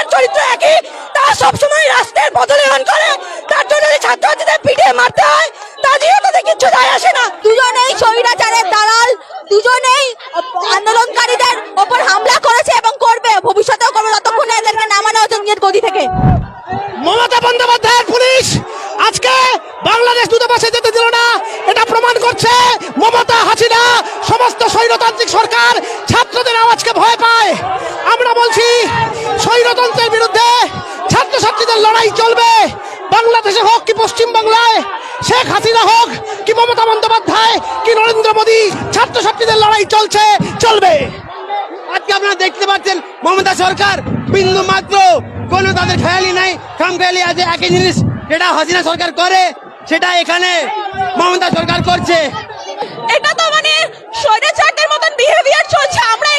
তার চরিত্র একই, তারা সবসময় রাষ্ট্রের পদলেখন করে। তার জন্য যদি ছাত্রছাত্রীদের পিঠে মারতে হয়, তা দিয়ে তাদের কিচ্ছু যায় আসে না। দুজনেই স্বৈরাচারের দালাল, দুজনেই আন্দোলনকারীদের ওপর হামলা করেছে এবং করবে, ভবিষ্যতেও করবে যতক্ষণ না এদেরকে নামানো হচ্ছে নিজের গদি থেকে। মমতা বন্দ্যোপাধ্যায়ের পুলিশ আজকে বাংলাদেশ দূতাবাসে যেতে দিল না, এটা প্রমাণ করছে মমতা হাসিনা সমস্ত স্বৈরতান্ত্রিক সরকার ছাত্রদের আওয়াজকে ভয় পায়। আমরা বলছি স্বৈরতন্ত্রের বিরুদ্ধে ছাত্রছাত্রীদের লড়াই চলবে, বাংলাদেশে হোক কি পশ্চিম বাংলায়, শেখ হাসিনা হোক কি মমতা বন্দ্যোপাধ্যায় কি নরেন্দ্র মোদী, ছাত্রছাত্রীদের লড়াই চলছে, চলবে। আজকে আপনারা দেখতে পাচ্ছেন মমতা সরকার বিন্দু মাত্র কোনো তাদের খেয়ালই নাই, খামখেয়ালি আছে। একই জিনিস যেটা হাসিনা সরকার করে সেটা এখানে মমতা সরকার করছে। এটা তো মানে স্বৈরাচারদের মতন বিহেভিয়ার চলছে। আমরা